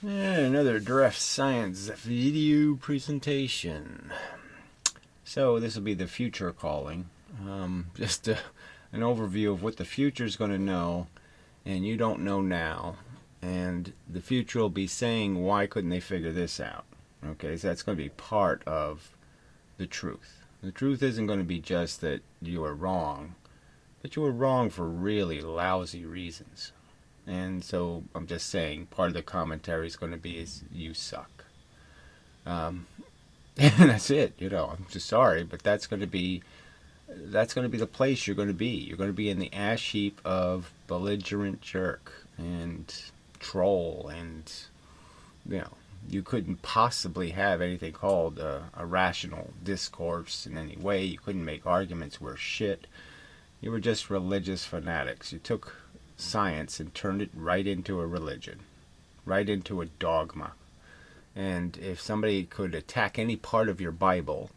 Another DraftScience video presentation. So this will be the future calling. Just an overview of what the future is going to know, and you don't know now. And the future will be saying, why couldn't they figure this out? Okay, so that's going to be part of the truth. The truth isn't going to be just that you were wrong, but you were wrong for really lousy reasons. And so I'm just saying, part of the commentary is going to be is you suck. And that's it. I'm just sorry, but that's going to be the place you're going to be. You're going to be in the ash heap of belligerent jerk and troll, and you couldn't possibly have anything called a rational discourse in any way. You couldn't make arguments worth shit. You were just religious fanatics. You took science and turned it right into a religion, right into a dogma. And if somebody could attack any part of your Bible,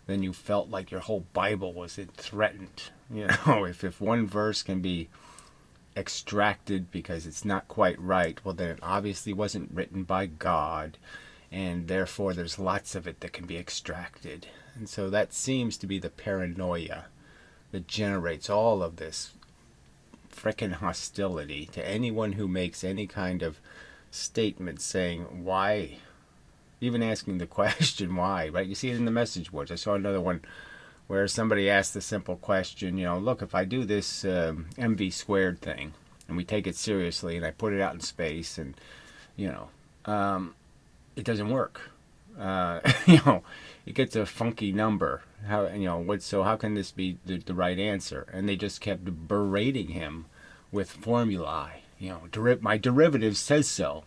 then you felt like your whole Bible was threatened. If one verse can be extracted because it's not quite right, well, then it obviously wasn't written by God, and therefore there's lots of it that can be extracted. And so that seems to be the paranoia that generates all of this frickin' hostility to anyone who makes any kind of statement saying why, even asking the question why, right? You see it in the message boards. I saw another one where somebody asked the simple question, look, if I do this MV squared thing and we take it seriously and I put it out in space and, it doesn't work. It gets a funky number. How can this be the right answer? And they just kept berating him with formulae. My derivative says so.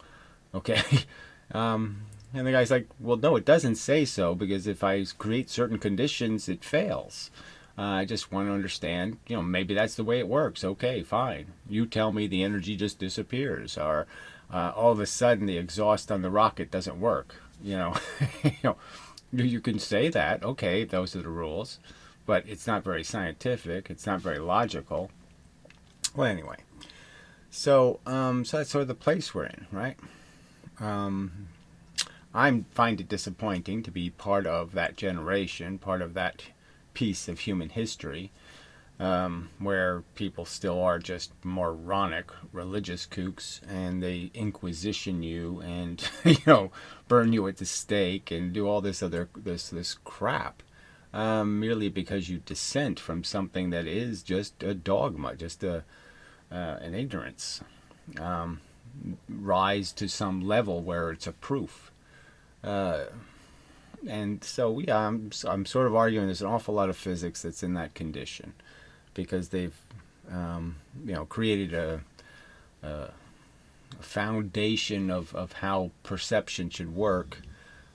Okay. And the guy's like, well, no, it doesn't say so, because if I create certain conditions, it fails. I just want to understand, maybe that's the way it works. Okay, fine. You tell me the energy just disappears, or all of a sudden the exhaust on the rocket doesn't work. You can say that. Okay, those are the rules, but it's not very scientific. It's not very logical. Well, anyway, so that's sort of the place we're in, right? I find it disappointing to be part of that generation, part of that piece of human history, where people still are just moronic religious kooks, and they inquisition you and burn you at the stake and do all this crap, merely because you dissent from something that is just a dogma, just an ignorance. Rise to some level where it's a proof. And so, yeah, I'm sort of arguing there's an awful lot of physics that's in that condition, because they've, created a foundation of how perception should work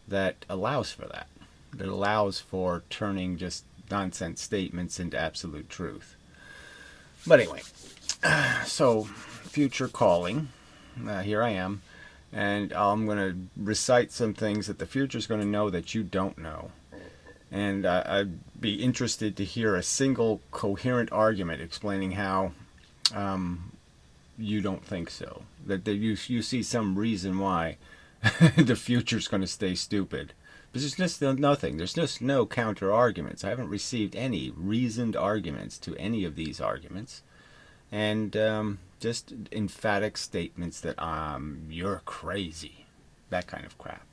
that allows for that. That allows for turning just nonsense statements into absolute truth. But anyway, so future calling, here I am. And I'm going to recite some things that the future is going to know that you don't know. And I'd be interested to hear a single coherent argument explaining how you don't think so. That you see some reason why the future is going to stay stupid. But there's just nothing. There's just no counter arguments. I haven't received any reasoned arguments to any of these arguments. And just emphatic statements that you're crazy, that kind of crap.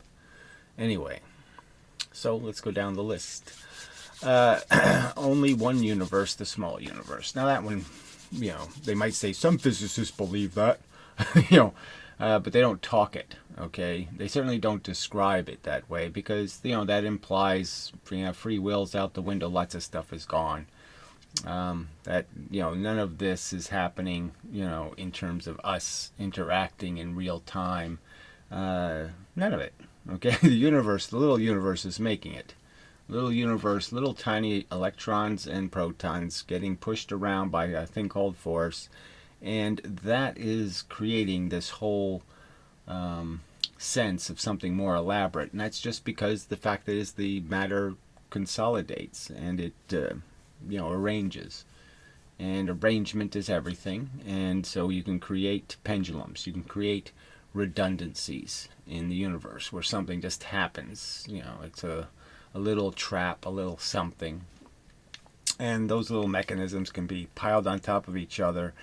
Anyway, so let's go down the list. Only one universe, the small universe. Now that one, they might say some physicists believe that, but they don't talk it. Okay, they certainly don't describe it that way, because that implies free will's out the window. Lots of stuff is gone. That none of this is happening in terms of us interacting in real time. None of it. Okay, the little universe is making it. Little universe, little tiny electrons and protons getting pushed around by a thing called force, and that is creating this whole sense of something more elaborate. And that's just because the fact that the matter consolidates and it arranges. And arrangement is everything. And so you can create pendulums. You can create redundancies in the universe where something just happens. You know, it's a little trap, a little something. And those little mechanisms can be piled on top of each other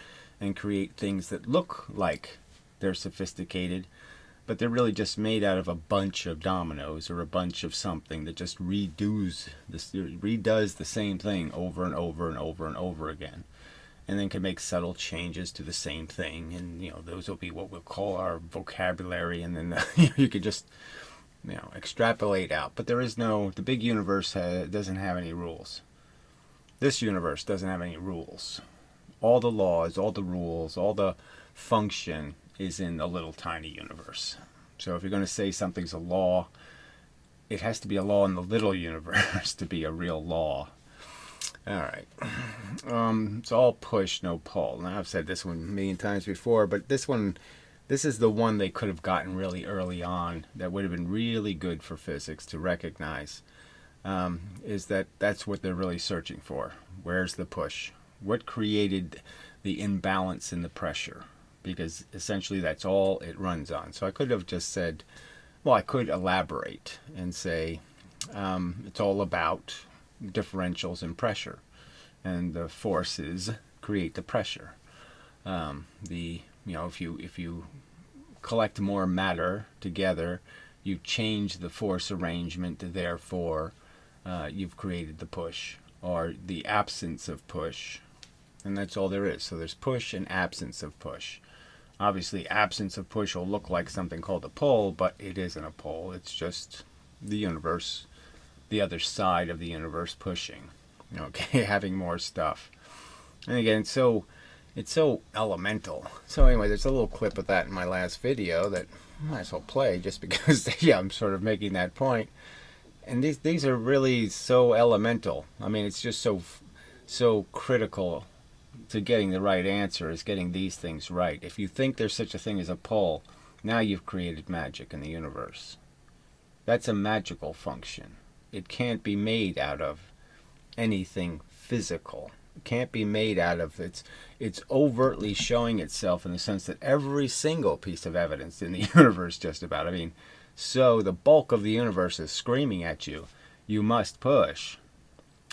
and create things that look like they're sophisticated, but they're really just made out of a bunch of dominoes or a bunch of something that just redoes the same thing over and over and over and over again, and then can make subtle changes to the same thing. And you know, those will be what we'll call our vocabulary, and then you could just, you know, extrapolate out. But there is no, the big universe doesn't have any rules. This universe doesn't have any rules. All the laws, all the rules, all the function is in a little tiny universe. So if you're going to say something's a law, it has to be a law in the little universe to be a real law. All right. It's all push, no pull. Now, I've said this one a million times before, but this is the one they could have gotten really early on that would have been really good for physics to recognize. Is that's what they're really searching for. Where's the push? What created the imbalance in the pressure? Because essentially that's all it runs on. So I could have just said, well, I could elaborate and say it's all about differentials in pressure, and the forces create the pressure. If you collect more matter together, you change the force arrangement, therefore you've created the push, or the absence of push, and that's all there is. So there's push and absence of push. Obviously, absence of push will look like something called a pull, but it isn't a pull. It's just the universe, the other side of the universe pushing, okay, having more stuff. And again, it's so elemental. So anyway, there's a little clip of that in my last video that I might as well play just because, yeah, I'm sort of making that point. And these are really so elemental. I mean, it's just so critical to getting the right answer is getting these things right. If you think there's such a thing as a pull, now you've created magic in the universe. That's a magical function. It can't be made out of anything physical. It can't be made out of it's overtly showing itself in the sense that every single piece of evidence in the universe, just about, I mean, so the bulk of the universe is screaming at you, you must push.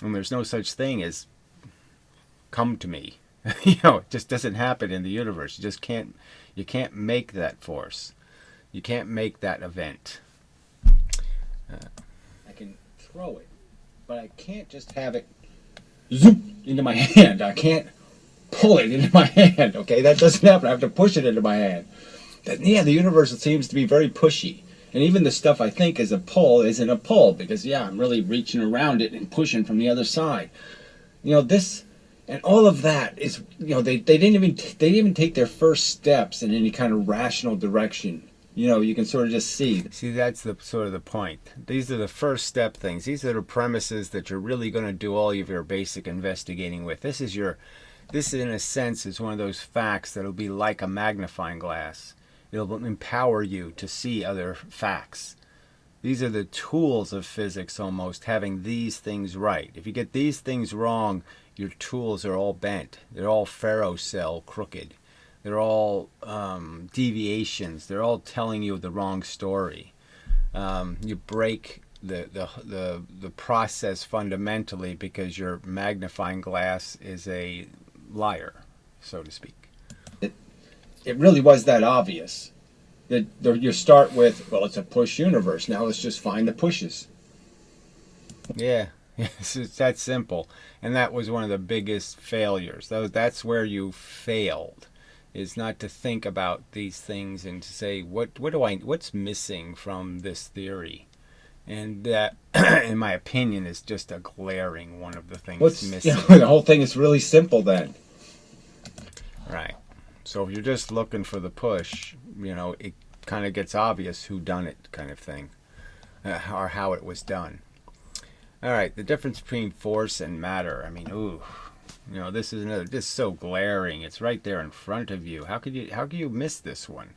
And there's no such thing as come to me. It just doesn't happen in the universe. You can't make that force. You can't make that event. I can throw it, but I can't just have it zoop into my hand. I can't pull it into my hand, okay? That doesn't happen. I have to push it into my hand. Yeah, the universe seems to be very pushy. And even the stuff I think is a pull isn't a pull because, yeah, I'm really reaching around it and pushing from the other side. This and all of that is, they didn't even take their first steps in any kind of rational direction. You can sort of just see. See, that's the sort of the point. These are the first step things. These are the premises that you're really going to do all of your basic investigating with. This in a sense is one of those facts that'll be like a magnifying glass. It'll empower you to see other facts. These are the tools of physics almost, having these things right. If you get these things wrong, your tools are all bent. They're all ferrocell crooked. They're all deviations. They're all telling you the wrong story. You break the process fundamentally because your magnifying glass is a liar, so to speak. It really was that obvious. That you start with, well, it's a push universe. Now let's just find the pushes. Yeah, it's that simple. And that was one of the biggest failures. That's where you failed, is not to think about these things and to say, what's missing from this theory? And that, in my opinion, is just a glaring one of the things missing. The whole thing is really simple then. Right. So if you're just looking for the push, it kind of gets obvious who done it, kind of thing, or how it was done. All right, the difference between force and matter. I mean, this is just so glaring. It's right there in front of you. How could you miss this one?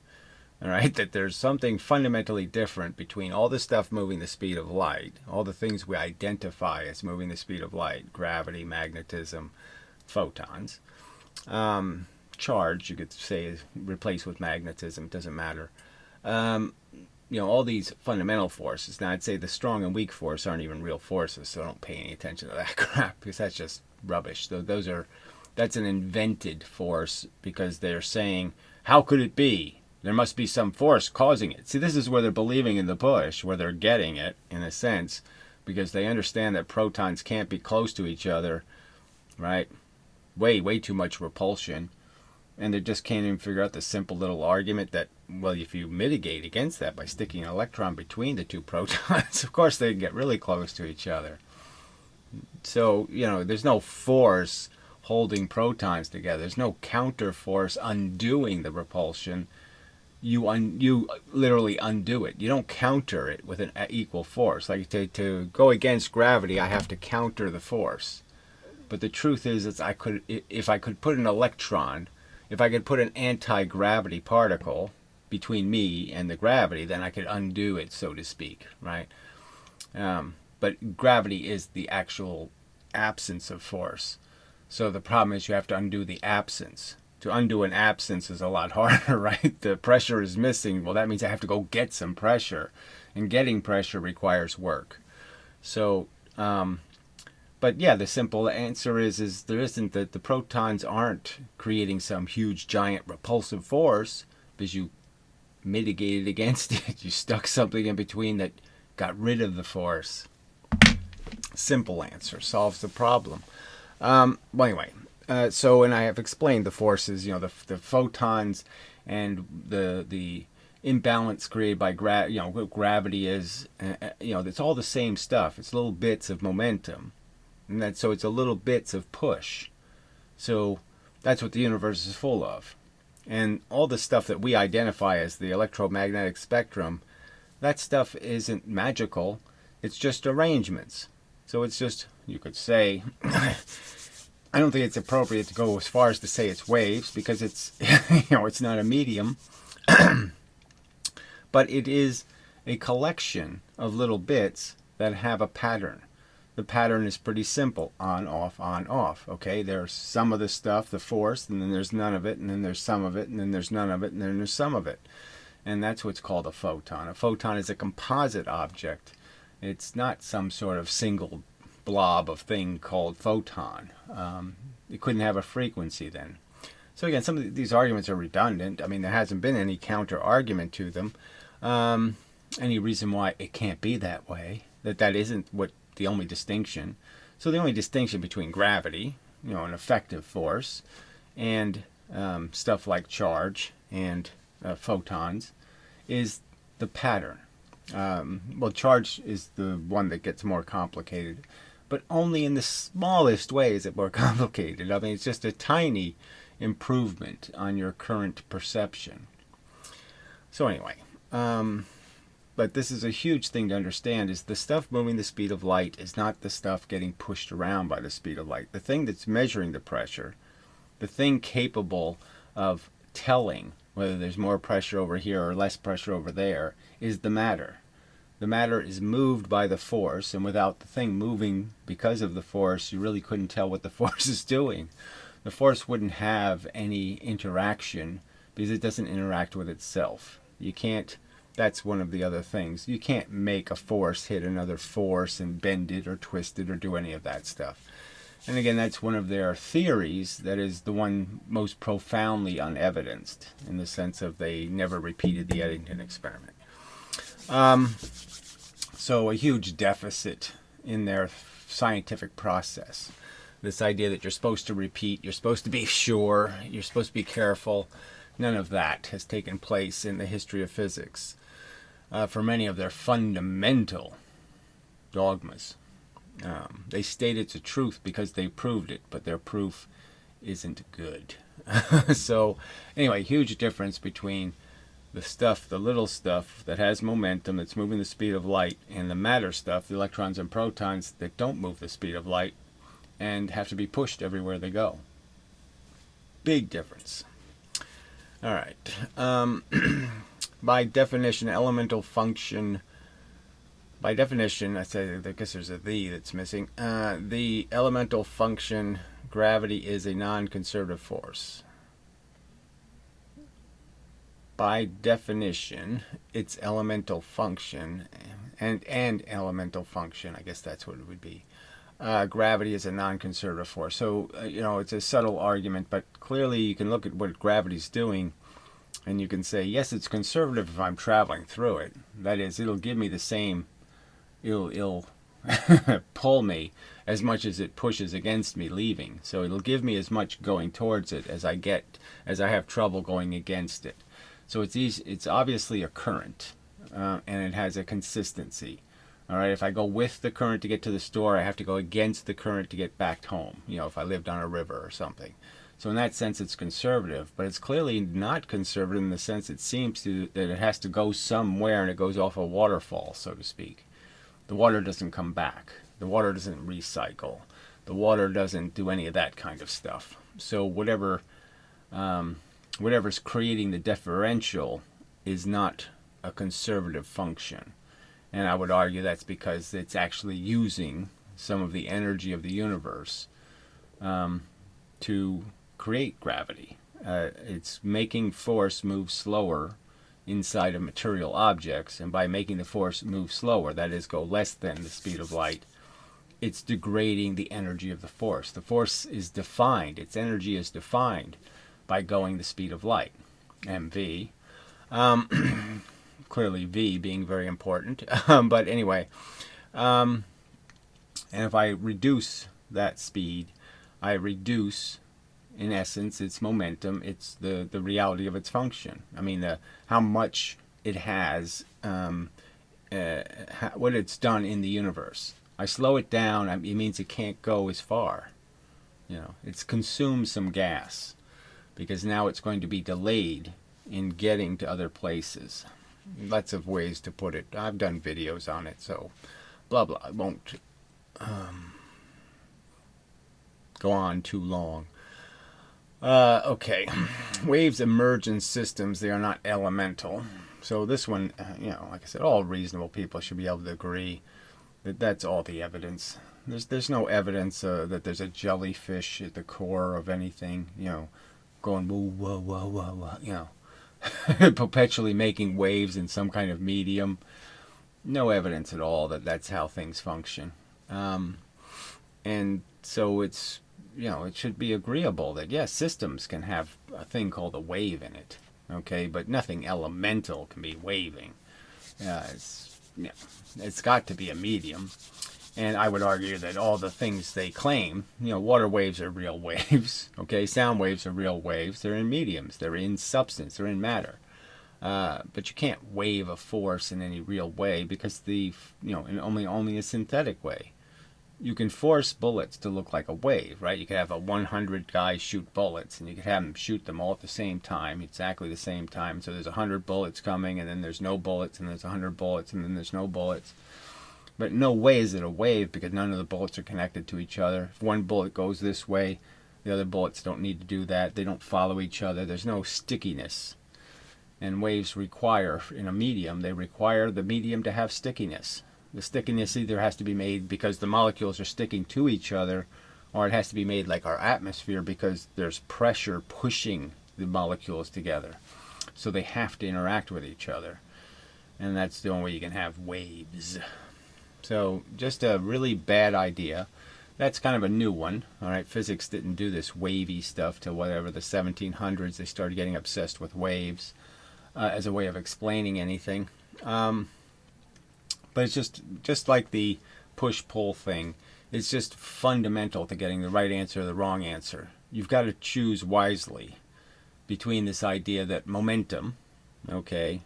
All right, that there's something fundamentally different between all the stuff moving the speed of light, all the things we identify as moving the speed of light, gravity, magnetism, photons. Charge, you could say, is replaced with magnetism. Doesn't matter. All these fundamental forces. Now, I'd say the strong and weak force aren't even real forces, so don't pay any attention to that crap, because that's just rubbish. That's an invented force, because they're saying, how could it be? There must be some force causing it. See, this is where they're believing in the push, where they're getting it, in a sense, because they understand that protons can't be close to each other, right? Way too much repulsion. And they just can't even figure out the simple little argument that, well, if you mitigate against that by sticking an electron between the two protons, of course they get really close to each other. So, there's no force holding protons together. There's no counter force undoing the repulsion. You literally undo it. You don't counter it with an equal force. Like to go against gravity, I have to counter the force. But the truth is, if I could put an electron, if I could put an anti-gravity particle between me and the gravity, then I could undo it, so to speak, right? But gravity is the actual absence of force. So the problem is you have to undo the absence. To undo an absence is a lot harder, right? The pressure is missing. Well, that means I have to go get some pressure. And getting pressure requires work. So, but yeah, the simple answer is there isn't that the protons aren't creating some huge giant repulsive force because you mitigated against it. You stuck something in between that got rid of the force. Simple answer, solves the problem. Well, anyway, and I have explained the forces, the photons and the imbalance created by gravity is, it's all the same stuff. It's little bits of momentum. And so it's a little bits of push. So that's what the universe is full of. And all the stuff that we identify as the electromagnetic spectrum, that stuff isn't magical. It's just arrangements. So it's just, you could say, I don't think it's appropriate to go as far as to say it's waves, because it's, it's not a medium. But it is a collection of little bits that have a pattern. The pattern is pretty simple. On, off. Okay, there's some of the stuff, the force, and then there's none of it, and then there's some of it, and then there's none of it, and then there's some of it. And that's what's called a photon. A photon is a composite object. It's not some sort of single blob of thing called photon. It couldn't have a frequency then. So again, some of these arguments are redundant. I mean, there hasn't been any counter argument to them. Any reason why it can't be that way, that isn't what the only distinction. So the only distinction between gravity, an effective force, and stuff like charge and photons is the pattern. Well, charge is the one that gets more complicated, but only in the smallest way is it more complicated. I mean, it's just a tiny improvement on your current perception. So anyway, but this is a huge thing to understand, is the stuff moving the speed of light is not the stuff getting pushed around by the speed of light. The thing that's measuring the pressure, the thing capable of telling whether there's more pressure over here or less pressure over there, is the matter. The matter is moved by the force, and without the thing moving because of the force, you really couldn't tell what the force is doing. The force wouldn't have any interaction because it doesn't interact with itself. You can't. That's one of the other things. You can't make a force hit another force and bend it or twist it or do any of that stuff. And again, that's one of their theories that is the one most profoundly unevidenced, in the sense of they never repeated the Eddington experiment. So a huge deficit in their scientific process. This idea that you're supposed to repeat, you're supposed to be sure, you're supposed to be careful, none of that has taken place in the history of physics. For many of their fundamental dogmas. They state it's a truth because they proved it, but their proof isn't good. So anyway, huge difference between the stuff, the little stuff that has momentum, that's moving the speed of light, and the matter stuff, the electrons and protons that don't move the speed of light and have to be pushed everywhere they go. Big difference. All right. By definition, elemental function, by definition, I guess there's a "the" that's missing. The elemental function, gravity, is a non-conservative force. by definition, its elemental function, and elemental function, I guess that's what it would be. Gravity is a non-conservative force. So, it's a subtle argument, but clearly you can look at what gravity's doing, and you can say, yes, it's conservative if I'm traveling through it. That is, it'll give me the same, it'll pull me as much as it pushes against me leaving. So it'll give me as much going towards it as I have trouble going against it. So it's obviously a current, and it has a consistency. All right, if I go with the current to get to the store, I have to go against the current to get back home, if I lived on a river or something. So in that sense, it's conservative, but it's clearly not conservative in the sense it seems that it has to go somewhere and it goes off a waterfall, so to speak. The water doesn't come back. The water doesn't recycle. The water doesn't do any of that kind of stuff. So whatever's creating the differential is not a conservative function. And I would argue that's because it's actually using some of the energy of the universe to create gravity. It's making force move slower inside of material objects, and by making the force move slower, that is, go less than the speed of light, it's degrading the energy of the force. The force is defined, its energy is defined by going the speed of light, mv. Clearly v being very important, but anyway, and if I reduce that speed, I reduce, in essence, its momentum. It's the reality of its function. I mean, how much it has, what it's done in the universe. I slow it down, it means it can't go as far. It's consumed some gas, because now it's going to be delayed in getting to other places. Lots of ways to put it. I've done videos on it, so blah blah. I won't go on too long. Okay, waves emerge in systems. They are not elemental. So this one, like I said, all reasonable people should be able to agree that that's all the evidence. There's no evidence that there's a jellyfish at the core of anything, going whoa, whoa, whoa, whoa, whoa, perpetually making waves in some kind of medium. No evidence at all that that's how things function. And so it's, it should be agreeable that, yes, systems can have a thing called a wave in it, okay, but nothing elemental can be waving. It's got to be a medium. And I would argue that all the things they claim, water waves are real waves, okay, sound waves are real waves. They're in mediums, they're in substance, they're in matter. But you can't wave a force in any real way because in only a synthetic way. You can force bullets to look like a wave, right? You could have 100 guys shoot bullets, and you could have them shoot them all at the same time, exactly the same time. So there's 100 bullets coming, and then there's no bullets, and there's 100 bullets, and then there's no bullets. But no way is it a wave because none of the bullets are connected to each other. If one bullet goes this way, the other bullets don't need to do that. They don't follow each other. There's no stickiness. And waves require, in a medium, they require the medium to have stickiness. The stickiness either has to be made because the molecules are sticking to each other, or it has to be made like our atmosphere because there's pressure pushing the molecules together. So they have to interact with each other. And that's the only way you can have waves. So just a really bad idea. That's kind of a new one. All right, physics didn't do this wavy stuff till whatever the 1700s. They started getting obsessed with waves as a way of explaining anything. But it's just like the push-pull thing. It's just fundamental to getting the right answer or the wrong answer. You've got to choose wisely between this idea that momentum, okay,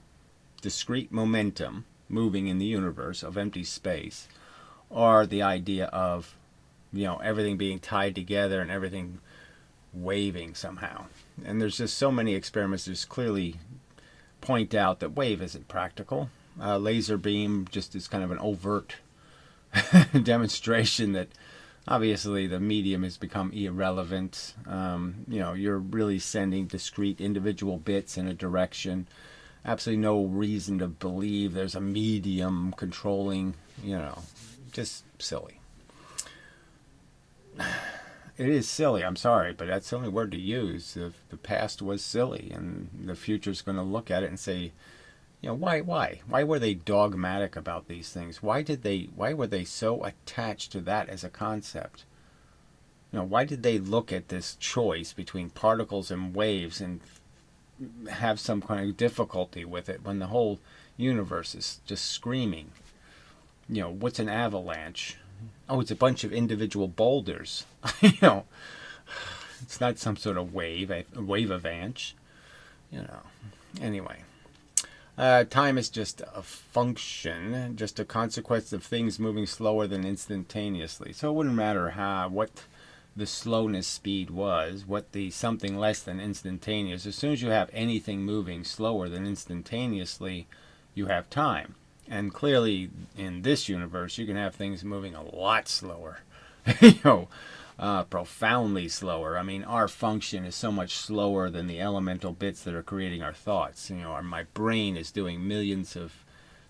discrete momentum moving in the universe of empty space, or the idea of, everything being tied together and everything waving somehow. And there's just so many experiments that just clearly point out that wave isn't practical. Laser beam just is kind of an overt demonstration that obviously the medium has become irrelevant. You're really sending discrete individual bits in a direction. Absolutely no reason to believe there's a medium controlling, just silly. it is silly. I'm sorry, but that's the only word to use. The past was silly, and the future's going to look at it and say, why were they dogmatic about these things? Why were they so attached to that as a concept? Why did they look at this choice between particles and waves and have some kind of difficulty with it when the whole universe is just screaming? What's an avalanche? Oh, it's a bunch of individual boulders. It's not some sort of wave, a wave avalanche. Anyway. Time is just a function, just a consequence of things moving slower than instantaneously. So it wouldn't matter what the slowness speed was, what the something less than instantaneous. As soon as you have anything moving slower than instantaneously, you have time. And clearly, in this universe, you can have things moving a lot slower, profoundly slower. I mean, our function is so much slower than the elemental bits that are creating our thoughts. My brain is doing millions of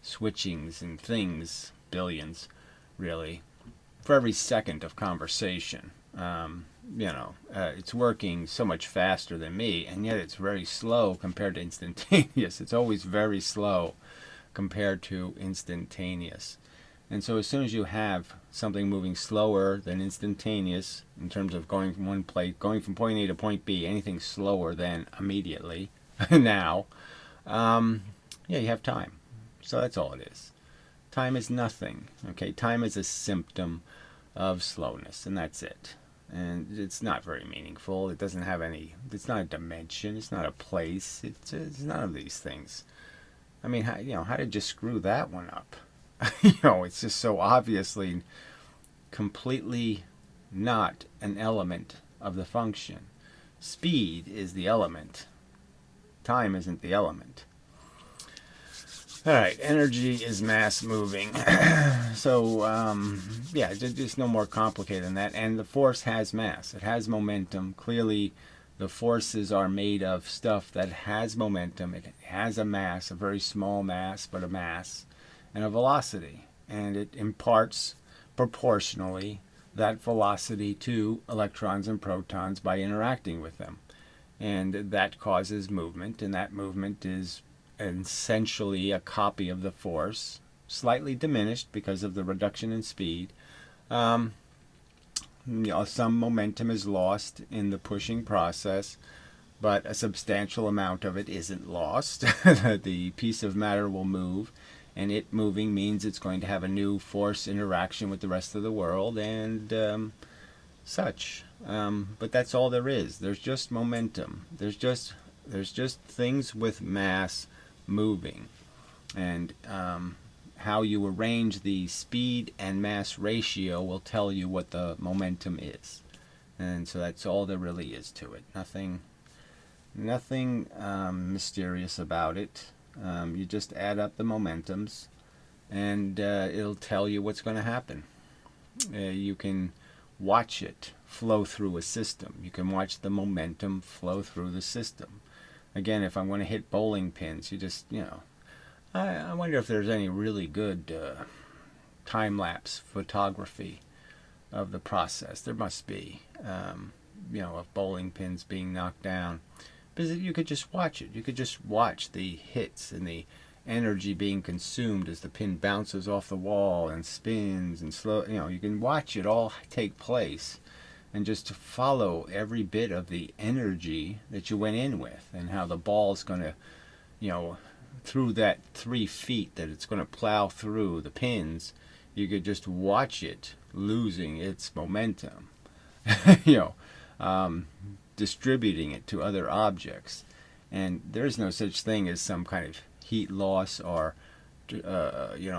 switchings and things, billions, really, for every second of conversation. It's working so much faster than me, and yet it's very slow compared to instantaneous. It's always very slow compared to instantaneous. And so as soon as you have something moving slower than instantaneous in terms of going from point A to point B, anything slower than immediately now, you have time. So that's all it is. Time is nothing. Okay, time is a symptom of slowness, and that's it. And it's not very meaningful. It doesn't have it's not a dimension. It's not a place. It's none of these things. I mean, how did you screw that one up? It's just so obviously completely not an element of the function. Speed is the element. Time isn't the element. All right, energy is mass moving. So, just no more complicated than that. And the force has mass. It has momentum. Clearly, the forces are made of stuff that has momentum. It has a mass, a very small mass, but a mass, and a velocity. And it imparts proportionally that velocity to electrons and protons by interacting with them. And that causes movement, and that movement is essentially a copy of the force, slightly diminished because of the reduction in speed. Some momentum is lost in the pushing process, but a substantial amount of it isn't lost. The piece of matter will move, and it moving means it's going to have a new force interaction with the rest of the world and such. But that's all there is. There's just momentum. There's just things with mass moving, and how you arrange the speed and mass ratio will tell you what the momentum is. And so that's all there really is to it. Nothing mysterious about it. You just add up the momentums, and it'll tell you what's going to happen. You can watch it flow through a system. You can watch the momentum flow through the system. Again, if I'm going to hit bowling pins, you just, I wonder if there's any really good time-lapse photography of the process. There must be, of bowling pins being knocked down. Because you could just watch it. You could just watch the hits and the energy being consumed as the pin bounces off the wall and spins and slow. You can watch it all take place and just follow every bit of the energy that you went in with, and how the ball's going to, through that 3 feet that it's going to plow through the pins, you could just watch it losing its momentum, distributing it to other objects. And there's no such thing as some kind of heat loss or,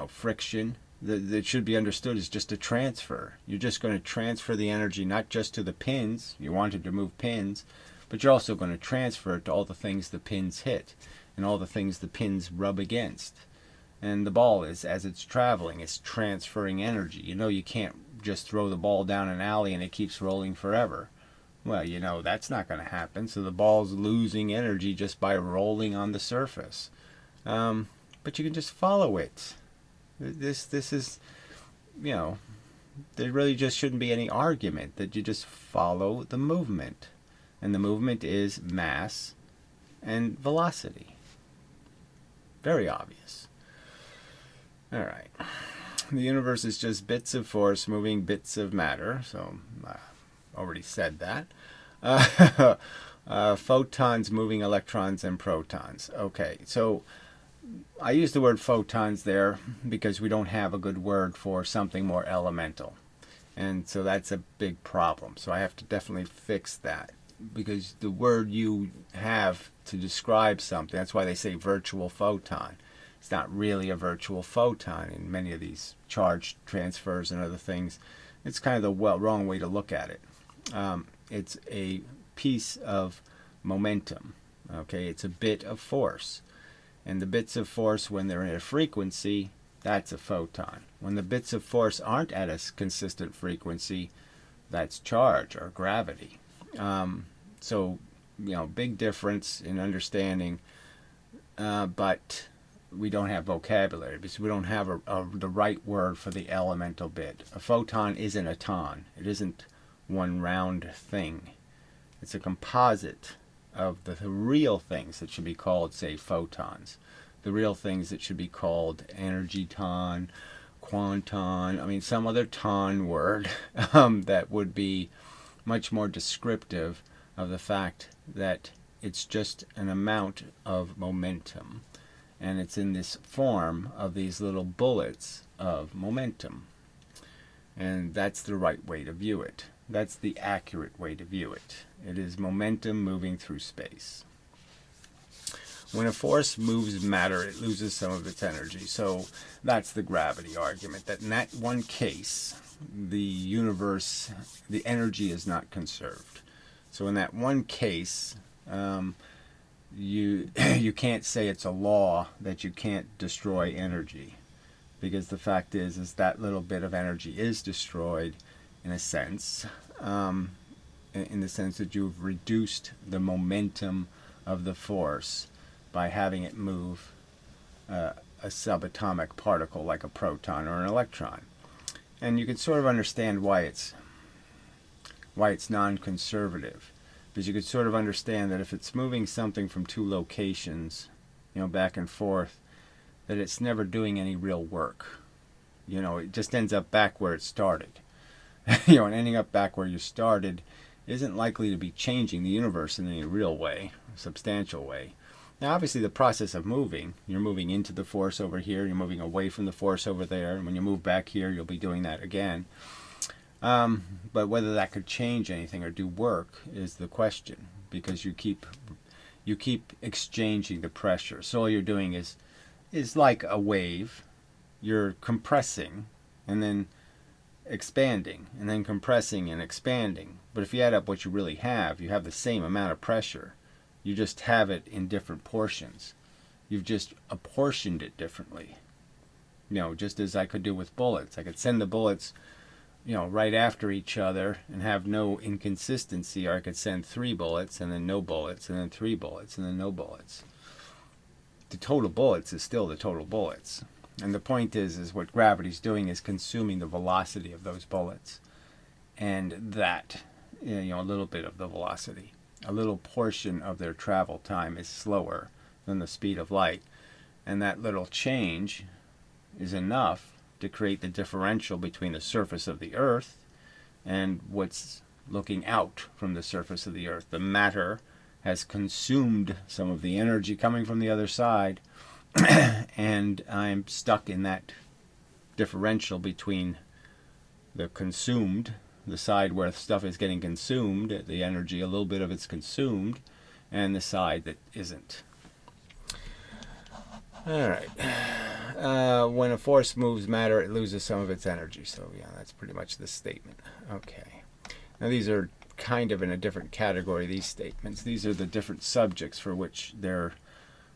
friction. That should be understood as just a transfer. You're just going to transfer the energy not just to the pins. You wanted to move pins, but you're also going to transfer it to all the things the pins hit and all the things the pins rub against. And the ball is, as it's traveling, it's transferring energy. You can't just throw the ball down an alley and it keeps rolling forever. Well, that's not going to happen. So the ball's losing energy just by rolling on the surface. But you can just follow it. This is, there really just shouldn't be any argument, that you just follow the movement. And the movement is mass and velocity. Very obvious. All right. The universe is just bits of force moving bits of matter. So I already said that. Photons moving electrons and protons. Okay, so I use the word photons there because we don't have a good word for something more elemental. And so that's a big problem. So I have to definitely fix that, because the word you have to describe something, that's why they say virtual photon. It's not really a virtual photon in many of these charge transfers and other things. It's kind of the wrong way to look at it. It's a piece of momentum. Okay, it's a bit of force. And the bits of force, when they're at a frequency, that's a photon. When the bits of force aren't at a consistent frequency, that's charge or gravity. So, big difference in understanding, but we don't have vocabulary because we don't have the right word for the elemental bit. A photon isn't a ton. It isn't one round thing. It's a composite of the real things that should be called, say, photons. The real things that should be called energy ton, quanton, some other ton word that would be much more descriptive of the fact that it's just an amount of momentum. And it's in this form of these little bullets of momentum. And that's the right way to view it. That's the accurate way to view it. It is momentum moving through space. When a force moves matter, it loses some of its energy. So that's the gravity argument, that in that one case, the universe, the energy is not conserved. So in that one case, you can't say it's a law that you can't destroy energy, because the fact is that little bit of energy is destroyed in a sense, in the sense that you've reduced the momentum of the force by having it move a subatomic particle like a proton or an electron. And you can sort of understand why it's non-conservative, because you could sort of understand that if it's moving something from two locations, back and forth, that it's never doing any real work. It just ends up back where it started. And ending up back where you started isn't likely to be changing the universe in any real way, substantial way. Now, obviously, the process of moving, you're moving into the force over here, you're moving away from the force over there, and when you move back here, you'll be doing that again. But whether that could change anything or do work is the question, because you keep exchanging the pressure. So all you're doing is like a wave. You're compressing and then expanding and then compressing and expanding. But if you add up what you really have, you have the same amount of pressure. You just have it in different portions. You've just apportioned it differently. Just as I could do with bullets. I could send the bullets, right after each other and have no inconsistency, or I could send 3 bullets and then no bullets and then 3 bullets and then no bullets. The total bullets is still the total bullets. And the point is what gravity's doing is consuming the velocity of those bullets. And that, a little bit of the velocity. A little portion of their travel time is slower than the speed of light. And that little change is enough to create the differential between the surface of the Earth and what's looking out from the surface of the Earth. The matter has consumed some of the energy coming from the other side, and I'm stuck in that differential between the consumed, the side where stuff is getting consumed, the energy, a little bit of it's consumed, and the side that isn't. All right. When a force moves matter, it loses some of its energy. So, that's pretty much the statement. Okay. Now, these are kind of in a different category, these statements. These are the different subjects for which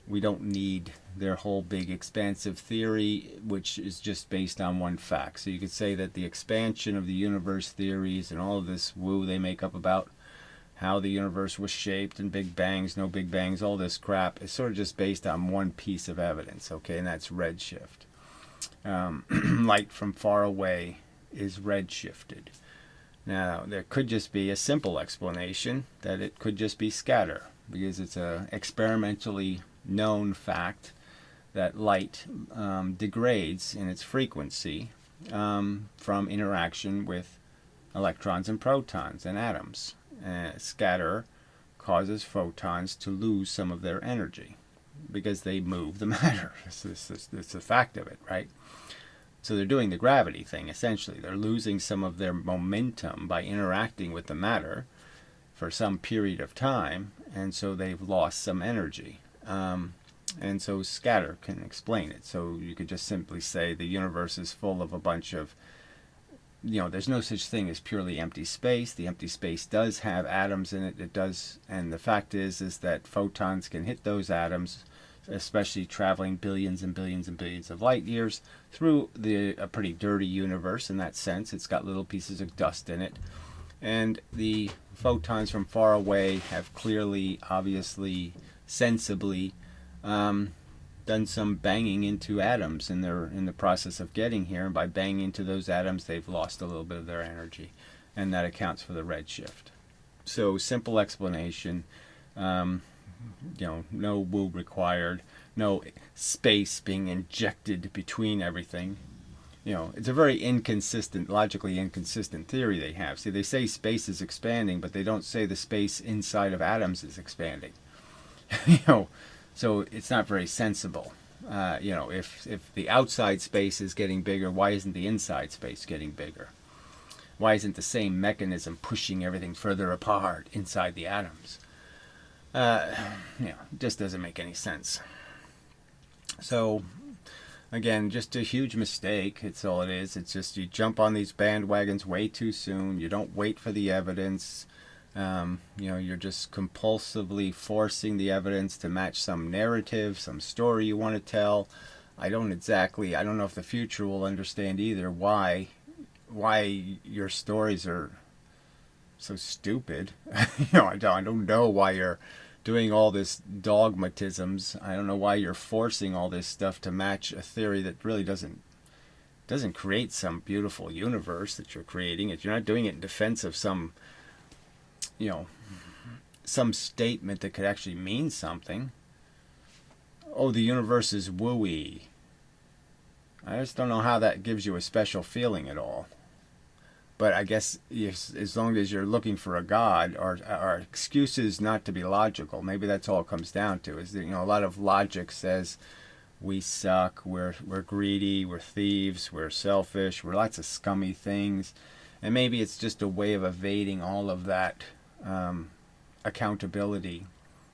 we don't need their whole big expansive theory, which is just based on one fact. So you could say that the expansion of the universe theories and all of this woo they make up about how the universe was shaped and big bangs, no big bangs, all this crap is sort of just based on one piece of evidence, okay, and that's redshift. Light from far away is redshifted. Now, there could just be a simple explanation that it could just be scatter, because it's a experimentally known fact that light degrades in its frequency from interaction with electrons and protons and atoms. Scatter causes photons to lose some of their energy because they move the matter. It's a fact of it, right? So they're doing the gravity thing, essentially. They're losing some of their momentum by interacting with the matter for some period of time, and so they've lost some energy. And so scatter can explain it. So you could just simply say the universe is full of a bunch of, there's no such thing as purely empty space. The empty space does have atoms in it. It does, and the fact is that photons can hit those atoms, especially traveling billions and billions and billions of light years through a pretty dirty universe in that sense. It's got little pieces of dust in it. And the photons from far away have clearly, obviously, sensibly done some banging into atoms, and they're in the process of getting here. And by banging into those atoms, they've lost a little bit of their energy, and that accounts for the redshift. So simple explanation. No woo required, no space being injected between everything. It's a very inconsistent, logically inconsistent theory they have. See, they say space is expanding, but they don't say the space inside of atoms is expanding. So it's not very sensible. If the outside space is getting bigger, why isn't the inside space getting bigger? Why isn't the same mechanism pushing everything further apart inside the atoms? It just doesn't make any sense. So, again, just a huge mistake. It's all it is. It's just you jump on these bandwagons way too soon. You don't wait for the evidence. You're just compulsively forcing the evidence to match some narrative, some story you want to tell. I don't know if the future will understand either why your stories are so stupid. I don't know why you're doing all this dogmatisms. I don't know why you're forcing all this stuff to match a theory that really doesn't create some beautiful universe that you're creating. You're not doing it in defense of some statement that could actually mean something. Oh, the universe is wooey. I just don't know how that gives you a special feeling at all. But I guess as long as you're looking for a God or excuses not to be logical, maybe that's all it comes down to. Is that, a lot of logic says we suck, we're greedy, we're thieves, we're selfish, we're lots of scummy things, and maybe it's just a way of evading all of that accountability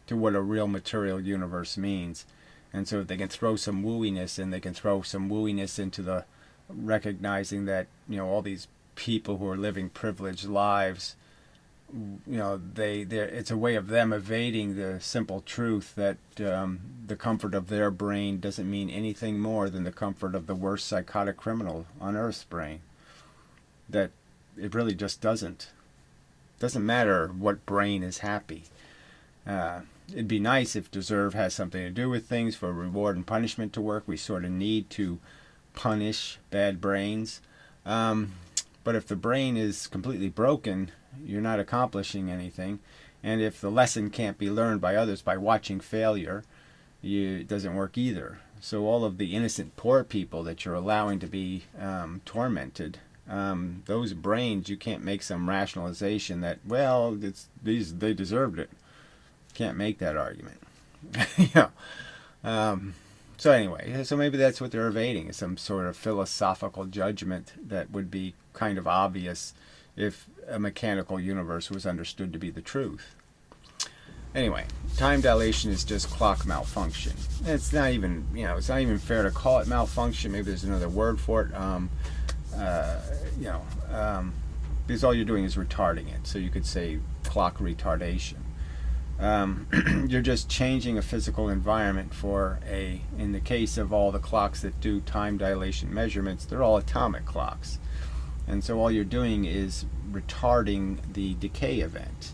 to what a real material universe means. And so if they can throw some wooiness in, they can throw some wooiness into the recognizing that all these people who are living privileged lives, it's a way of them evading the simple truth that the comfort of their brain doesn't mean anything more than the comfort of the worst psychotic criminal on Earth's brain. That it really just doesn't matter what brain is happy. It'd be nice if deserve has something to do with things, for reward and punishment to work. We sort of need to punish bad brains. But if the brain is completely broken, you're not accomplishing anything. And if the lesson can't be learned by others by watching failure, it doesn't work either. So all of the innocent poor people that you're allowing to be tormented, those brains, you can't make some rationalization that, well, they deserved it. Can't make that argument. So anyway, so maybe that's what they're evading, is some sort of philosophical judgment that would be kind of obvious if a mechanical universe was understood to be the truth. Anyway, time dilation is just clock malfunction. It's not even, it's not even fair to call it malfunction. Maybe there's another word for it. Because all you're doing is retarding it. So you could say clock retardation. You're just changing a physical environment in the case of all the clocks that do time dilation measurements, they're all atomic clocks. And so all you're doing is retarding the decay event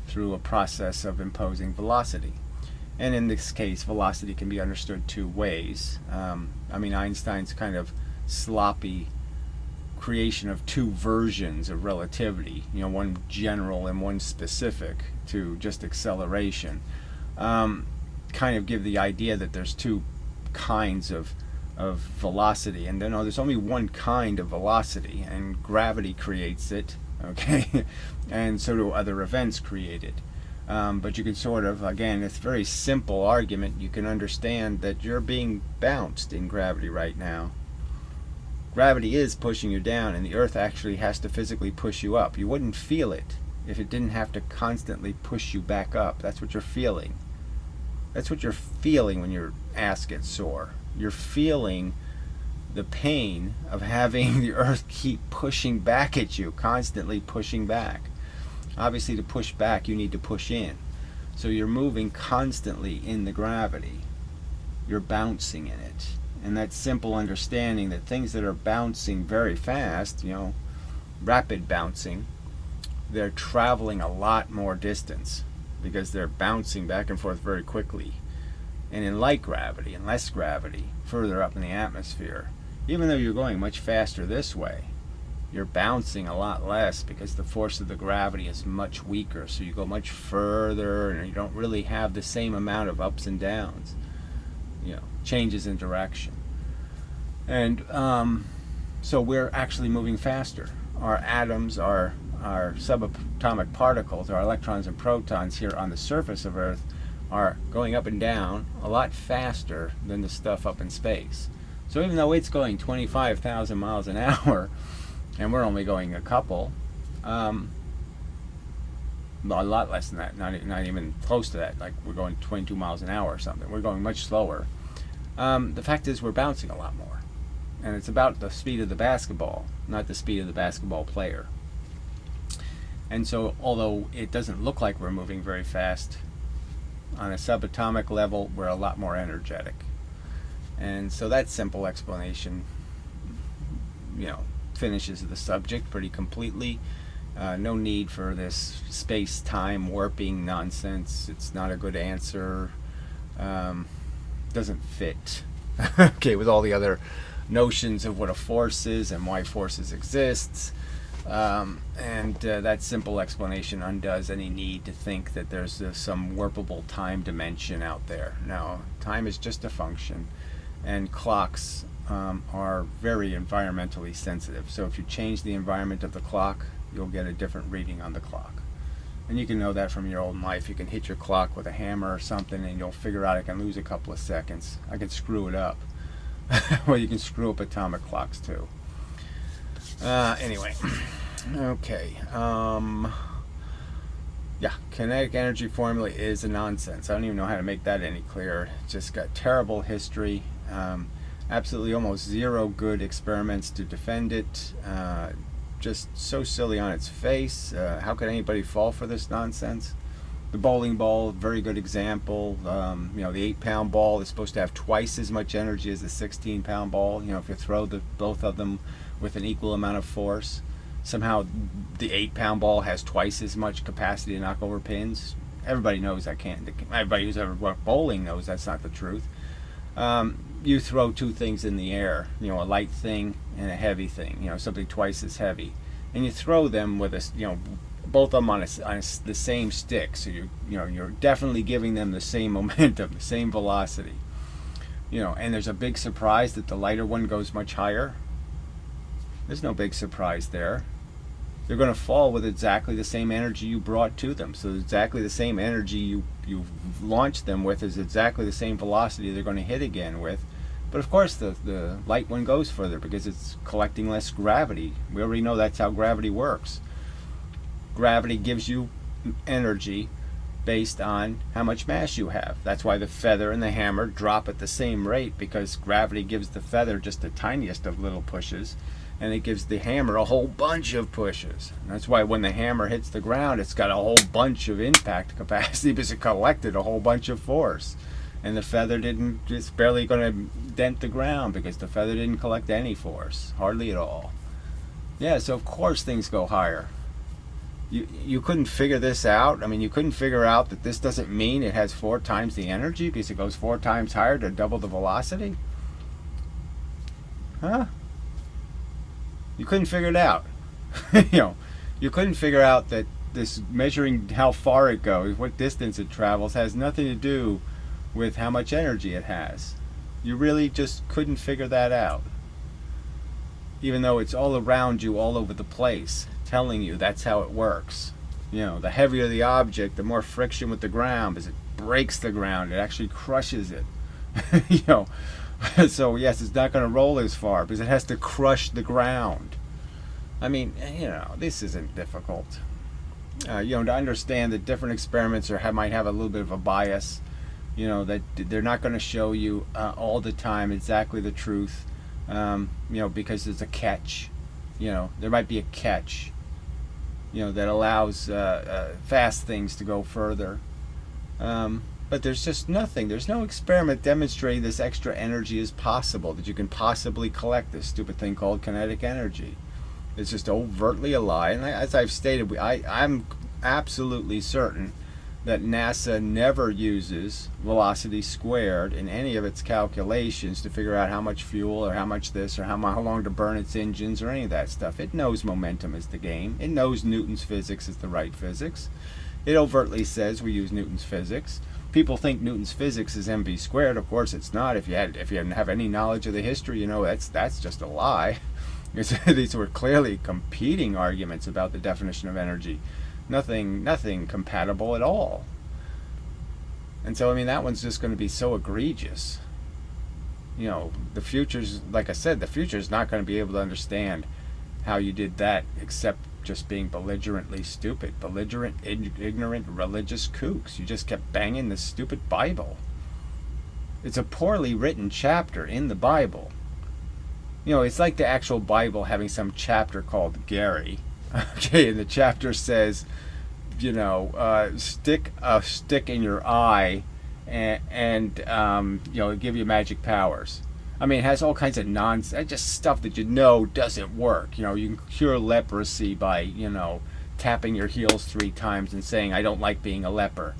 through a process of imposing velocity. And in this case, velocity can be understood two ways. Einstein's kind of sloppy creation of two versions of relativity, one general and one specific to just acceleration, kind of give the idea that there's two kinds of velocity, and there's only one kind of velocity, and gravity creates it, okay, and so do other events create it. But you can sort of, again, it's a very simple argument. You can understand that you're being bounced in gravity right now. Gravity is pushing you down, and the Earth actually has to physically push you up. You wouldn't feel it if it didn't have to constantly push you back up. That's what you're feeling. That's what you're feeling when your ass gets sore. You're feeling the pain of having the Earth keep pushing back at you, constantly pushing back. Obviously, to push back, you need to push in. So you're moving constantly in the gravity. You're bouncing in it. And that simple understanding that things that are bouncing very fast, rapid bouncing, they're traveling a lot more distance because they're bouncing back and forth very quickly. And in light gravity and less gravity, further up in the atmosphere, even though you're going much faster this way, you're bouncing a lot less because the force of the gravity is much weaker. So you go much further, and you don't really have the same amount of ups and downs, changes in direction. And so we're actually moving faster. Our atoms, our subatomic particles, our electrons and protons here on the surface of Earth are going up and down a lot faster than the stuff up in space. So even though it's going 25,000 miles an hour, and we're only going a couple, a lot less than that, not even close to that, like we're going 22 miles an hour or something. We're going much slower. The fact is we're bouncing a lot more. And it's about the speed of the basketball, not the speed of the basketball player. And so, although it doesn't look like we're moving very fast, on a subatomic level, we're a lot more energetic. And so that simple explanation, finishes the subject pretty completely. No need for this space-time warping nonsense. It's not a good answer. Doesn't fit. Okay, with all the other notions of what a force is and why forces exist. And that simple explanation undoes any need to think that there's some warpable time dimension out there. No, time is just a function, and clocks are very environmentally sensitive. So if you change the environment of the clock, you'll get a different reading on the clock. And you can know that from your own life. You can hit your clock with a hammer or something, and you'll figure out I can lose a couple of seconds. I can screw it up. Well, you can screw up atomic clocks too. Anyway, okay. Yeah, kinetic energy formula is a nonsense. I don't even know how to make that any clearer. It's just got terrible history. Absolutely almost zero good experiments to defend it. Just so silly on its face. How could anybody fall for this nonsense? The bowling ball, very good example. The 8-pound ball is supposed to have twice as much energy as the 16-pound ball. If you throw both of them with an equal amount of force, somehow the 8-pound ball has twice as much capacity to knock over pins. Everybody knows that can't. Everybody who's ever worked bowling knows that's not the truth. You throw two things in the air, a light thing and a heavy thing, something twice as heavy, and you throw them with both of them on the same stick. So you're definitely giving them the same momentum, the same velocity, and there's a big surprise that the lighter one goes much higher. There's no big surprise there. They're going to fall with exactly the same energy you brought to them. So exactly the same energy you launched them with is exactly the same velocity they're going to hit again with. But of course the light one goes further because it's collecting less gravity. We already know that's how gravity works. Gravity gives you energy based on how much mass you have. That's why the feather and the hammer drop at the same rate, because gravity gives the feather just the tiniest of little pushes, and it gives the hammer a whole bunch of pushes. And that's why when the hammer hits the ground, it's got a whole bunch of impact capacity because it collected a whole bunch of force. And the feather it's barely going to dent the ground because the feather didn't collect any force, hardly at all. Yeah, so of course things go higher. You couldn't figure this out. I mean, you couldn't figure out that this doesn't mean it has 4 times the energy because it goes 4 times higher to double the velocity? Huh? You couldn't figure it out. You couldn't figure out that this measuring how far it goes, what distance it travels, has nothing to do with how much energy it has. You really just couldn't figure that out. Even though it's all around you, all over the place, telling you that's how it works. The heavier the object, the more friction with the ground, because it breaks the ground, it actually crushes it. So yes, it's not going to roll as far because it has to crush the ground. I mean, this isn't difficult. To understand that different experiments might have a little bit of a bias. That they're not going to show you all the time exactly the truth. Because there's a catch. There might be a catch. That allows fast things to go further. But there's just nothing. There's no experiment demonstrating this extra energy is possible, that you can possibly collect this stupid thing called kinetic energy. It's just overtly a lie. And as I've stated, I'm absolutely certain that NASA never uses velocity squared in any of its calculations to figure out how much fuel or how much this or how long to burn its engines or any of that stuff. It knows momentum is the game. It knows Newton's physics is the right physics. It overtly says we use Newton's physics. People think Newton's physics is mv squared. Of course it's not. If you didn't have any knowledge of the history, that's just a lie. These were clearly competing arguments about the definition of energy. Nothing compatible at all. And so, that one's just going to be so egregious. The future's, like I said, the future's not going to be able to understand how you did that except just being belligerently stupid, belligerent, ignorant, religious kooks. You just kept banging this stupid Bible. It's a poorly written chapter in the Bible. It's like the actual Bible having some chapter called Gary. Okay, and the chapter says, stick a stick in your eye and give you magic powers. It has all kinds of nonsense, just stuff that doesn't work. You can cure leprosy by, tapping your heels 3 times and saying, I don't like being a leper.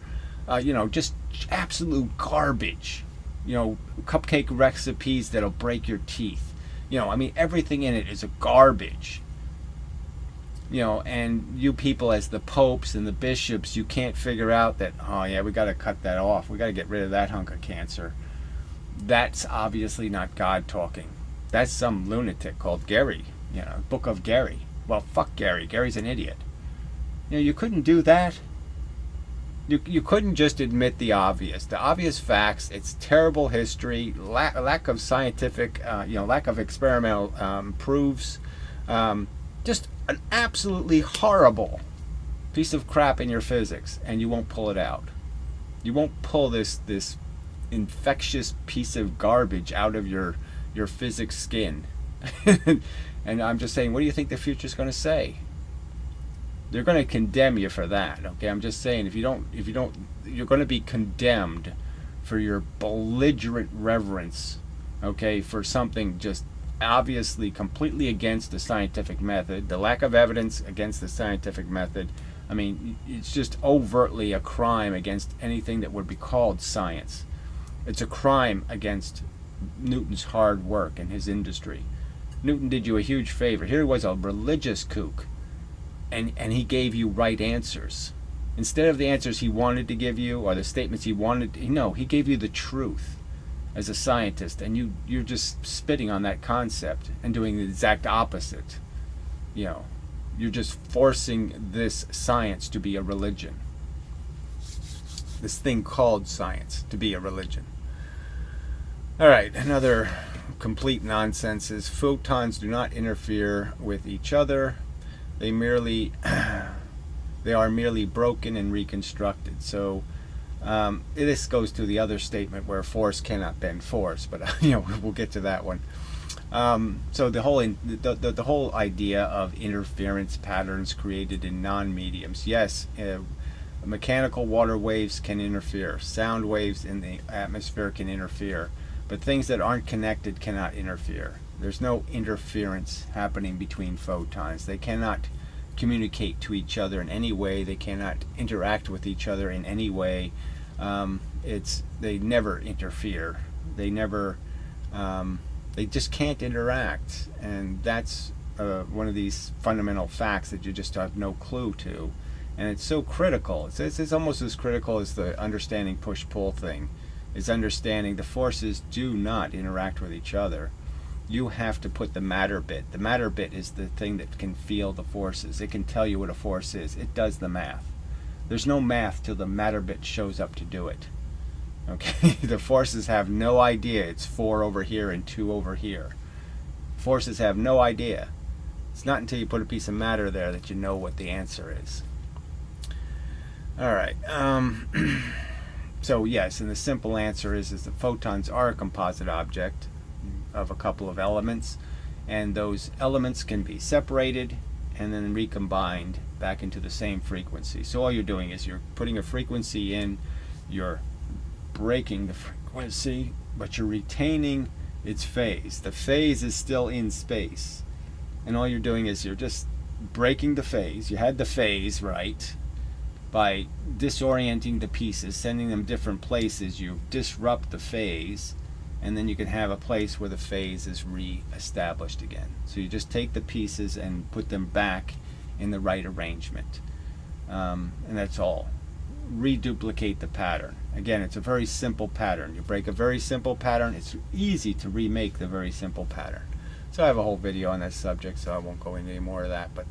Just absolute garbage. Cupcake recipes that'll break your teeth. Everything in it is a garbage. And you people as the popes and the bishops, you can't figure out that, we got to cut that off. We got to get rid of that hunk of cancer. That's obviously not God talking. That's some lunatic called Gary, Book of Gary. Well, fuck Gary. Gary's an idiot. You couldn't do that. You couldn't just admit the obvious facts. It's terrible history, lack of scientific, lack of experimental proofs. Just an absolutely horrible piece of crap in your physics, and you won't pull it out. You won't pull this infectious piece of garbage out of your physics skin. And I'm just saying, what do you think the future's going to say? They're going to condemn you for that. Okay, I'm just saying, if you don't, you're going to be condemned for your belligerent reverence. Okay, for something just obviously completely against the scientific method, the lack of evidence against the scientific method. It's just overtly a crime against anything that would be called science. It's a crime against Newton's hard work and his industry. Newton did you a huge favor. Here he was, a religious kook, and he gave you right answers. Instead of the answers he wanted to give you or the statements he wanted, he gave you the truth as a scientist, and you're just spitting on that concept and doing the exact opposite. You're just forcing this science to be a religion. This thing called science to be a religion. All right, another complete nonsense is photons do not interfere with each other. They are merely broken and reconstructed. So this goes to the other statement where force cannot bend force, but we'll get to that one. So the whole idea of interference patterns created in non-mediums. Yes, mechanical water waves can interfere. Sound waves in the atmosphere can interfere. But things that aren't connected cannot interfere. There's no interference happening between photons. They cannot communicate to each other in any way. They cannot interact with each other in any way. They never interfere. They just can't interact, and that's one of these fundamental facts that you just have no clue to, and it's so critical. It's almost as critical as the understanding push-pull thing. Is understanding the forces do not interact with each other. You have to put the matter bit. The matter bit is the thing that can feel the forces. It can tell you what a force is. It does the math. There's no math till the matter bit shows up to do it. Okay, the forces have no idea it's 4 over here and 2 over here. Forces have no idea. It's not until you put a piece of matter there that you know what the answer is. All right. So yes, and the simple answer is that photons are a composite object of a couple of elements, and those elements can be separated and then recombined back into the same frequency. So all you're doing is you're putting a frequency in, you're breaking the frequency, but you're retaining its phase. The phase is still in space, and all you're doing is you're just breaking the phase. You had the phase, right? By disorienting the pieces, sending them different places, you disrupt the phase, and then you can have a place where the phase is re-established again. So you just take the pieces and put them back in the right arrangement. And that's all. Reduplicate the pattern. Again, it's a very simple pattern. You break a very simple pattern, it's easy to remake the very simple pattern. So I have a whole video on that subject, so I won't go into any more of that, but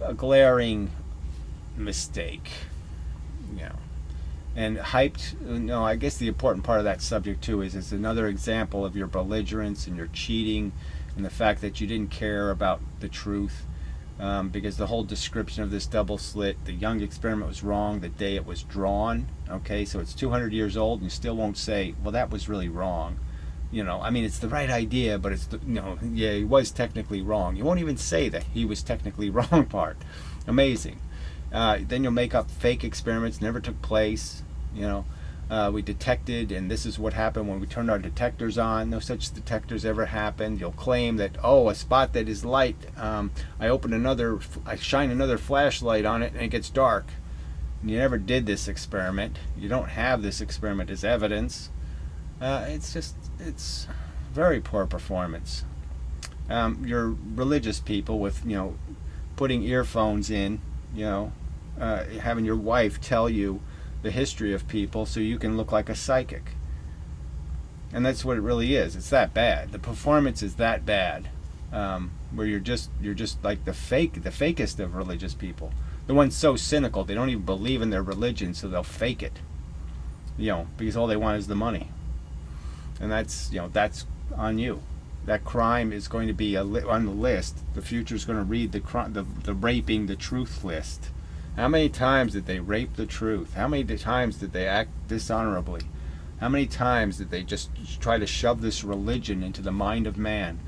a glaring mistake, and hyped. No, I guess the important part of that subject too is it's another example of your belligerence and your cheating and the fact that you didn't care about the truth, because the whole description of this double slit, the Young experiment, was wrong the day it was drawn. Okay, so it's 200 years old and you still won't say, well, that was really wrong. I mean, it's the right idea, but it's yeah, he was technically wrong. You won't even say that he was technically wrong part. Amazing. Then you'll make up fake experiments, never took place. We detected, and this is what happened when we turned our detectors on. No such detectors ever happened. You'll claim that, oh, a spot that is light, I shine another flashlight on it and it gets dark. And you never did this experiment. You don't have this experiment as evidence. It's very poor performance. You're religious people with, putting earphones in, having your wife tell you the history of people so you can look like a psychic. And that's what it really is. It's that bad. The performance is that bad, where you're just like the fakest of religious people. The ones so cynical they don't even believe in their religion, so they'll fake it. Because all they want is the money. And that's on you. That crime is going to be on the list. The future is going to read the raping the truth list. How many times did they rape the truth? How many times did they act dishonorably? How many times did they just try to shove this religion into the mind of man?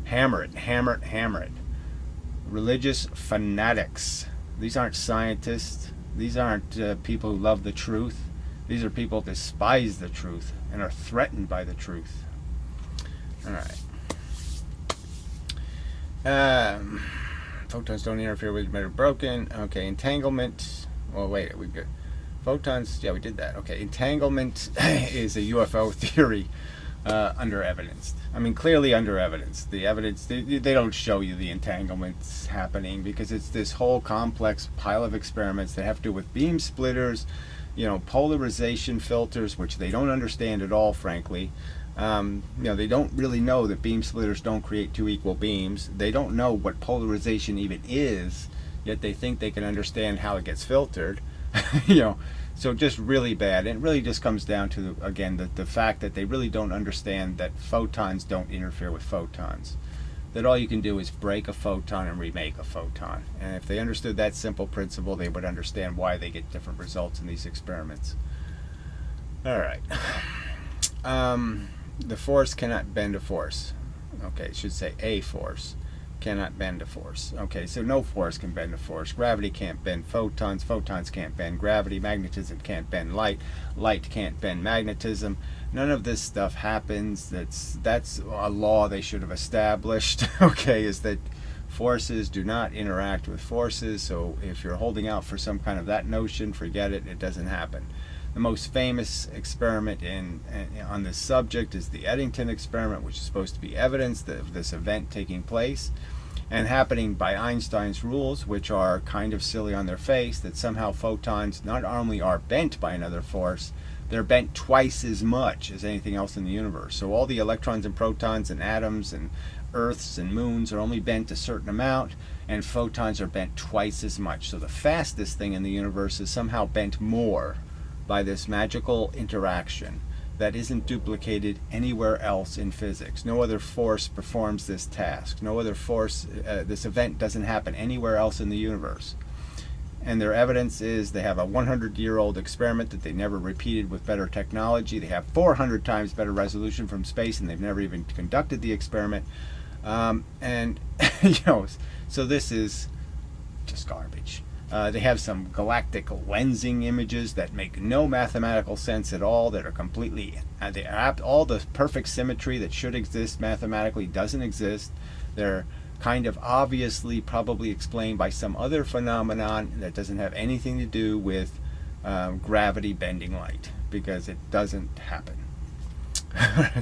Hammer it, hammer it, hammer it. Religious fanatics. These aren't scientists. These aren't people who love the truth. These are people who despise the truth and are threatened by the truth. All right. Photons don't interfere with matter broken. Okay, entanglement. Well, wait, we good. Photons, yeah, we did that. Okay, entanglement is a UFO theory under evidence. I mean, clearly under evidence. The evidence, they don't show you the entanglements happening because it's this whole complex pile of experiments that have to do with beam splitters, polarization filters, which they don't understand at all, frankly. They don't really know that beam splitters don't create two equal beams. They don't know what polarization even is, yet they think they can understand how it gets filtered. So just really bad. And it really just comes down to, again, the fact that they really don't understand that photons don't interfere with photons. That all you can do is break a photon and remake a photon. And if they understood that simple principle, they would understand why they get different results in these experiments. All right. The force cannot bend a force. Okay, it should say a force cannot bend a force. Okay, so no force can bend a force. Gravity can't bend photons. Photons can't bend gravity. Magnetism can't bend light. Light can't bend magnetism. None of this stuff happens. That's a law they should have established. Okay, is that forces do not interact with forces. So if you're holding out for some kind of that notion, forget it. It doesn't happen. The most famous experiment on this subject is the Eddington Experiment, which is supposed to be evidence of this event taking place and happening by Einstein's rules, which are kind of silly on their face, that somehow photons not only are bent by another force, they're bent twice as much as anything else in the universe. So all the electrons and protons and atoms and Earths and moons are only bent a certain amount, and photons are bent twice as much. So the fastest thing in the universe is somehow bent more by this magical interaction that isn't duplicated anywhere else in physics. No other force performs this task. No other force, this event doesn't happen anywhere else in the universe. And their evidence is they have a 100-year-old experiment that they never repeated with better technology. They have 400 times better resolution from space, and they've never even conducted the experiment. And so this is just garbage. They have some galactic lensing images that make no mathematical sense at all, that are completely, all the perfect symmetry that should exist mathematically doesn't exist. They're kind of obviously probably explained by some other phenomenon that doesn't have anything to do with gravity bending light, because it doesn't happen.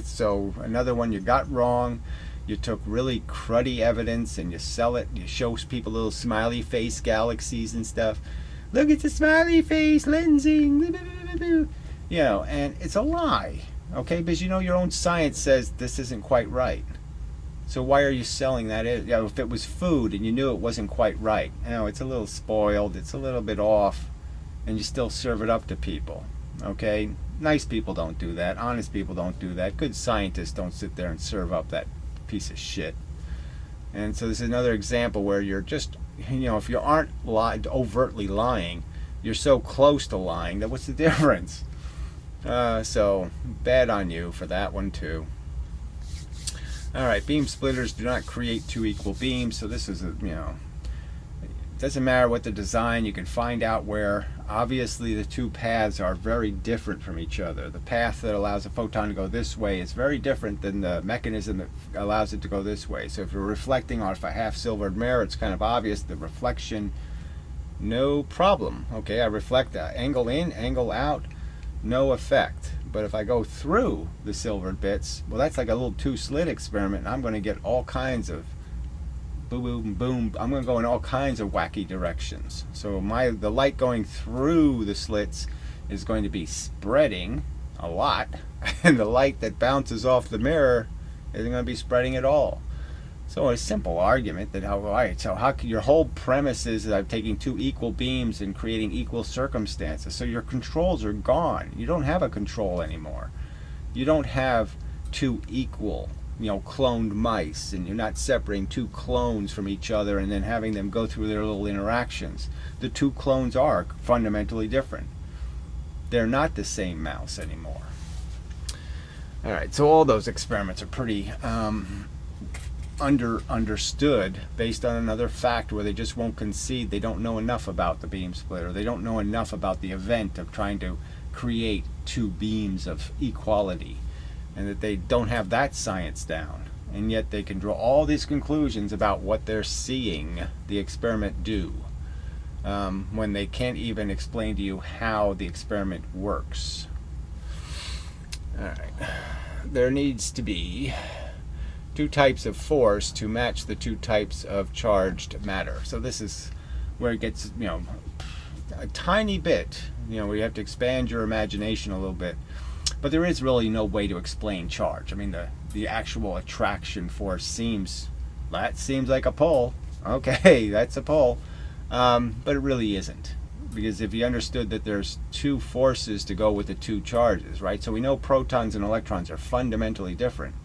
So another one you got wrong. You took really cruddy evidence and you sell it. You show people little smiley face galaxies and stuff. Look, it's a smiley face lensing. And it's a lie. Okay, because your own science says this isn't quite right. So why are you selling that? If it was food and you knew it wasn't quite right, it's a little spoiled, it's a little bit off, and you still serve it up to people. Okay, nice people don't do that. Honest people don't do that. Good scientists don't sit there and serve up that piece of shit. And so this is another example where you're just, if you aren't overtly lying, you're so close to lying that what's the difference? So bad on you for that one too. All right, beam splitters do not create two equal beams. So this is it doesn't matter what the design, you can find out where obviously the two paths are very different from each other. The path that allows a photon to go this way is very different than the mechanism that allows it to go this way. So if you're reflecting off a half silvered mirror, it's kind of obvious the reflection, no problem. Okay, I reflect that angle in, angle out, no effect. But if I go through the silvered bits, well, that's like a little two-slit experiment, and I'm going to get all kinds of boom, boom, boom. I'm going to go in all kinds of wacky directions. So the light going through the slits is going to be spreading a lot, and the light that bounces off the mirror isn't going to be spreading at all. So a simple argument that your whole premise is that I'm taking two equal beams and creating equal circumstances. So your controls are gone. You don't have a control anymore. You don't have two equal cloned mice, and you're not separating two clones from each other and then having them go through their little interactions. The two clones are fundamentally different. They're not the same mouse anymore. All right, so all those experiments are pretty understood based on another fact where they just won't concede they don't know enough about the beam splitter. They don't know enough about the event of trying to create two beams of equality, and that they don't have that science down, and yet they can draw all these conclusions about what they're seeing the experiment do, when they can't even explain to you how the experiment works. All right, there needs to be two types of force to match the two types of charged matter. So this is where it gets a tiny bit, where you have to expand your imagination a little bit. But there is really no way to explain charge. I mean, the actual attraction force seems like a pull. Okay, that's a pull. But it really isn't. Because if you understood that there's two forces to go with the two charges, right? So we know protons and electrons are fundamentally different.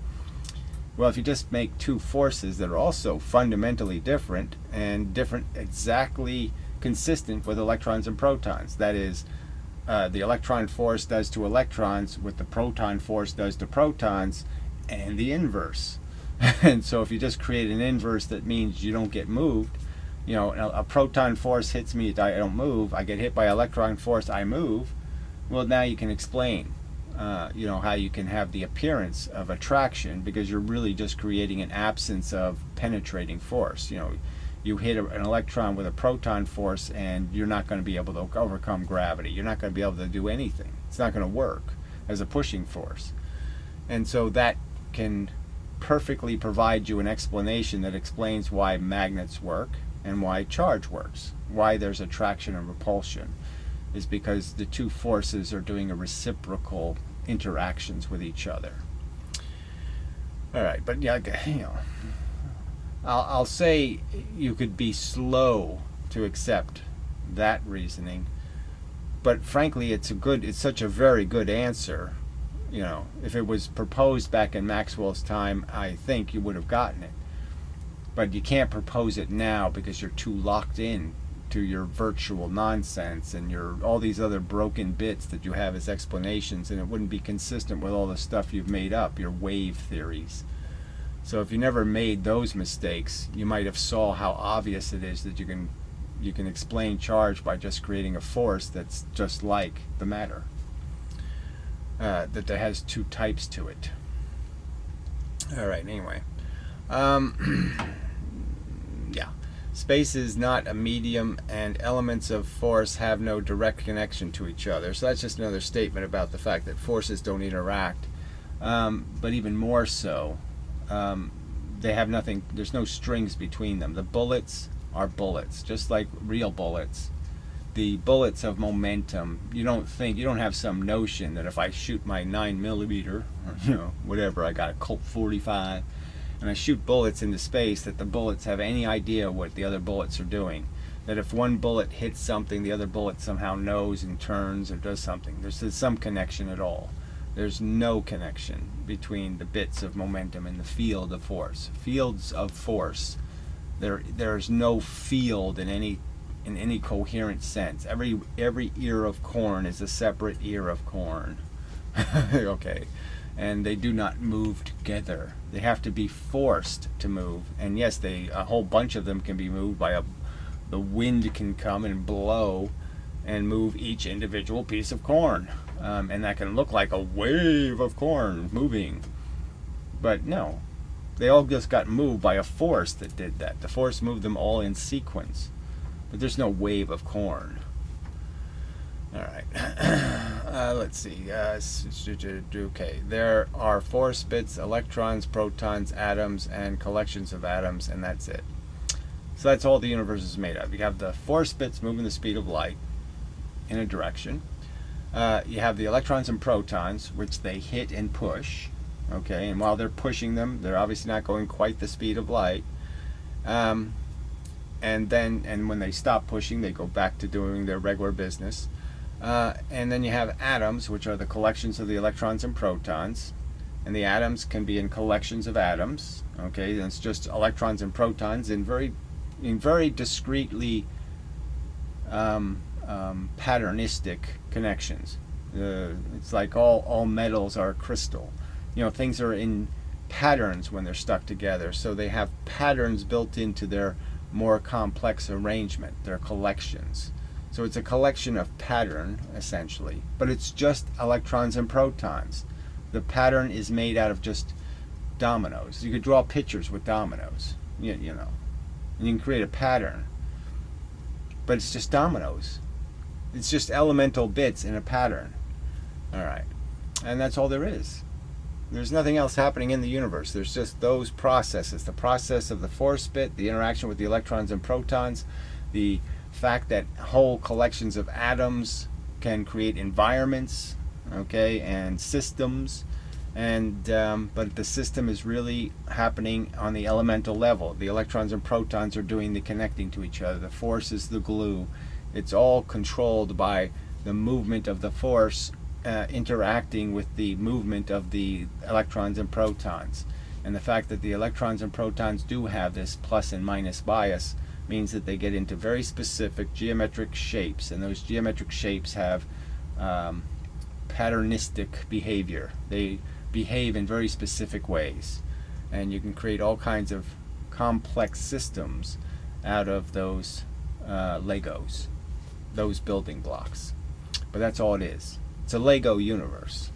Well, if you just make two forces that are also fundamentally different and different exactly consistent with electrons and protons, that is, the electron force does to electrons what the proton force does to protons, and the inverse. And so if you just create an inverse, that means you don't get moved. A proton force hits me, I don't move. I get hit by electron force, I move. Well, now you can explain how you can have the appearance of attraction, because you're really just creating an absence of penetrating force. You hit an electron with a proton force and you're not going to be able to overcome gravity. You're not going to be able to do anything. It's not going to work as a pushing force. And so that can perfectly provide you an explanation that explains why magnets work and why charge works. Why there's attraction and repulsion is because the two forces are doing a reciprocal interactions with each other. All right, but yeah, you know, I'll say you could be slow to accept that reasoning, but frankly, it's such a very good answer. You know, if it was proposed back in Maxwell's time, I think you would have gotten it. But you can't propose it now because you're too locked in to your virtual nonsense and all these other broken bits that you have as explanations, and it wouldn't be consistent with all the stuff you've made up, your wave theories. So if you never made those mistakes, you might have saw how obvious it is that you can explain charge by just creating a force that's just like the matter. That has two types to it. All right, anyway. Yeah. Space is not a medium, and elements of force have no direct connection to each other. So that's just another statement about the fact that forces don't interact. But even more so, they have nothing, there's no strings between them. The bullets are bullets, just like real bullets. The bullets of momentum, you don't have some notion that if I shoot my 9mm, or whatever, I got a Colt 45, and I shoot bullets into space, that the bullets have any idea what the other bullets are doing. That if one bullet hits something, the other bullet somehow knows and turns or does something. There's some connection at all. There's no connection between the bits of momentum and the field of force. Fields of force, there's no field in any coherent sense. Every ear of corn is a separate ear of corn. Okay. And they do not move together. They have to be forced to move. And yes, a whole bunch of them can be moved by the wind can come and blow and move each individual piece of corn. And that can look like a wave of corn moving. But no, they all just got moved by a force that did that. The force moved them all in sequence. But there's no wave of corn. All right. Let's see. Okay. There are force bits, electrons, protons, atoms, and collections of atoms, and that's it. So that's all the universe is made of. You have the force bits moving the speed of light in a direction. You have the electrons and protons, which they hit and push. Okay. And while they're pushing them, they're obviously not going quite the speed of light. And when they stop pushing, they go back to doing their regular business. And then you have atoms, which are the collections of the electrons and protons. And the atoms can be in collections of atoms. Okay, and it's just electrons and protons in very discretely patternistic connections. It's like all metals are crystal. Things are in patterns when they're stuck together. So they have patterns built into their more complex arrangement, their collections. So it's a collection of pattern, essentially, but it's just electrons and protons. The pattern is made out of just dominoes. You could draw pictures with dominoes, and you can create a pattern, but it's just dominoes. It's just elemental bits in a pattern. All right, and that's all there is. There's nothing else happening in the universe. There's just those processes. The process of the force bit, the interaction with the electrons and protons, the fact that whole collections of atoms can create environments, okay, and systems, and but the system is really happening on the elemental level. The electrons and protons are doing the connecting to each other. The force is the glue. It's all controlled by the movement of the force interacting with the movement of the electrons and protons. And the fact that the electrons and protons do have this plus and minus bias means that they get into very specific geometric shapes, and those geometric shapes have patternistic behavior. They behave in very specific ways, and you can create all kinds of complex systems out of those Legos, those building blocks. But that's all it is. It's a Lego universe.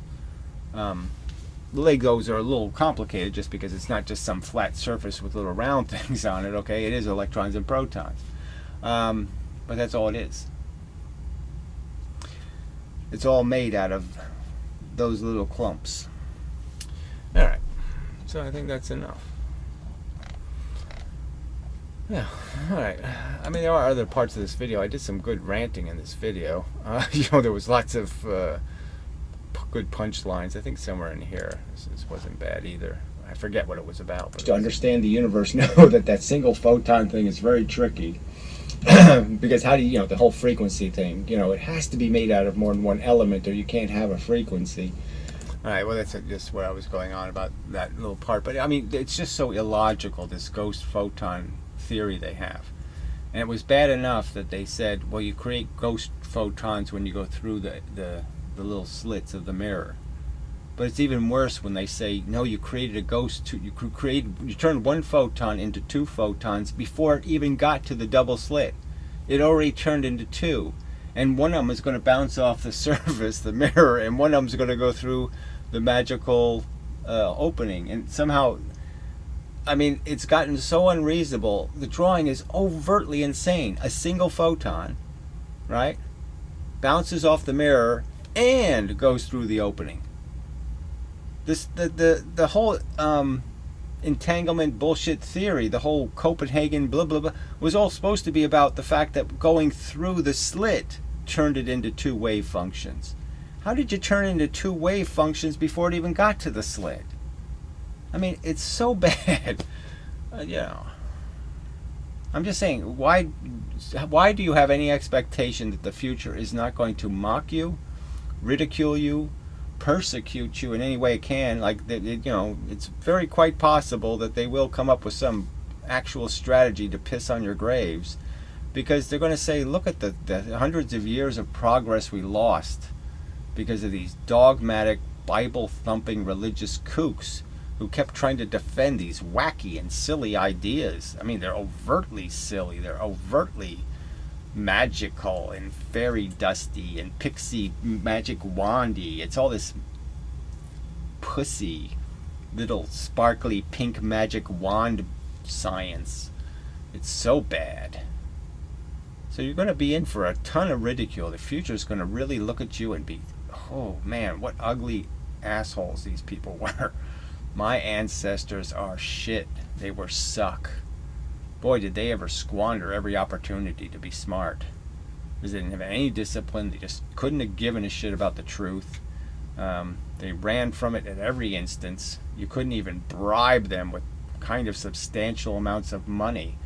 Legos are a little complicated just because it's not just some flat surface with little round things on it, okay? It is electrons and protons. But that's all it is. It's all made out of those little clumps. Alright, so I think that's enough. Yeah, alright. I mean, there are other parts of this video. I did some good ranting in this video. There was lots of good punchlines. I think somewhere in here. This wasn't bad either. I forget what it was about. But to understand the universe, know that single photon thing is very tricky. Because how do you, the whole frequency thing, it has to be made out of more than one element or you can't have a frequency. Alright, well that's just where I was going on about that little part. But I mean, it's just so illogical, this ghost photon theory they have. And it was bad enough that they said, well, you create ghost photons when you go through the little slits of the mirror. But it's even worse when they say, no, you created a ghost, you turned one photon into two photons before it even got to the double slit. It already turned into two. And one of them is going to bounce off the surface, the mirror, and one of them is going to go through the magical opening. And somehow, I mean, it's gotten so unreasonable. The drawing is overtly insane. A single photon, right, bounces off the mirror and goes through the opening. The whole entanglement bullshit theory, the whole Copenhagen blah blah blah, was all supposed to be about the fact that going through the slit turned it into two wave functions. How did you turn it into two wave functions before it even got to the slit? I mean, it's so bad. I'm just saying, why do you have any expectation that the future is not going to mock you, ridicule you, persecute you in any way it can? Like, it's very quite possible that they will come up with some actual strategy to piss on your graves, because they're going to say, look at the hundreds of years of progress we lost because of these dogmatic, Bible-thumping religious kooks who kept trying to defend these wacky and silly ideas. I mean, they're overtly silly, they're overtly magical and fairy dusty and pixie magic wandy. It's all this pussy little sparkly pink magic wand science. It's so bad. So you're going to be in for a ton of ridicule. The future is going to really look at you and be, oh man, what ugly assholes these people were. My ancestors are shit. They were suck. Boy, did they ever squander every opportunity to be smart. Because they didn't have any discipline. They just couldn't have given a shit about the truth. They ran from it at every instance. You couldn't even bribe them with kind of substantial amounts of money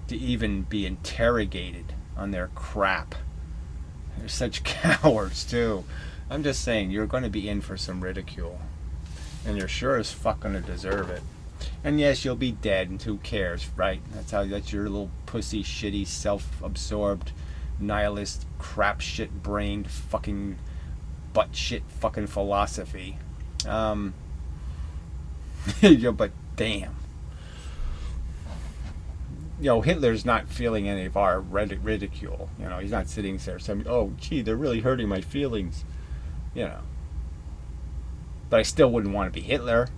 to even be interrogated on their crap. They're such cowards, too. I'm just saying, you're going to be in for some ridicule. And you're sure as fuck going to deserve it. And yes, you'll be dead, and who cares, right? That's your little pussy, shitty, self-absorbed, nihilist, crap shit brained, fucking butt shit fucking philosophy. But damn. Hitler's not feeling any of our ridicule. He's not sitting there saying, oh, gee, they're really hurting my feelings. But I still wouldn't want to be Hitler.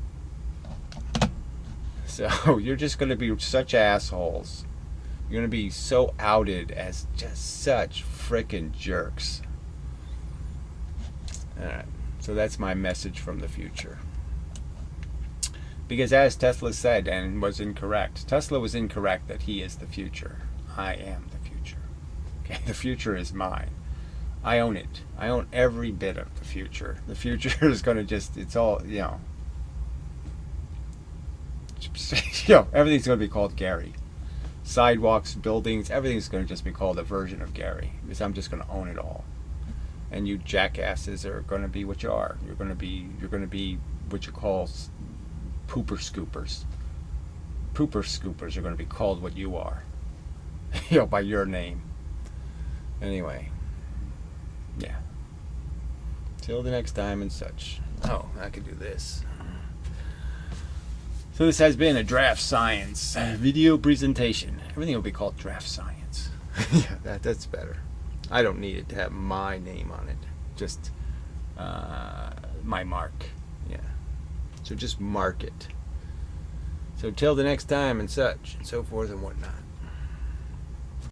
So you're just going to be such assholes. You're going to be so outed as just such frickin' jerks. Alright, so that's my message from the future. Because as Tesla said, and was incorrect, Tesla was incorrect that he is the future. I am the future. Okay, the future is mine. I own it. I own every bit of the future. The future is going to it's all, everything's going to be called Gary. Sidewalks, buildings, everything's going to just be called a version of Gary. Because I'm just going to own it all. And you jackasses are going to be what you are. You're going to be what you call pooper scoopers. Pooper scoopers are going to be called what you are. By your name. Anyway. Yeah. Till the next time and such. Oh, I could do this. So this has been a DraftScience video presentation. Everything will be called DraftScience. Yeah, that's better. I don't need it to have my name on it. Just my mark. Yeah. So just mark it. So till the next time and such, and so forth and whatnot.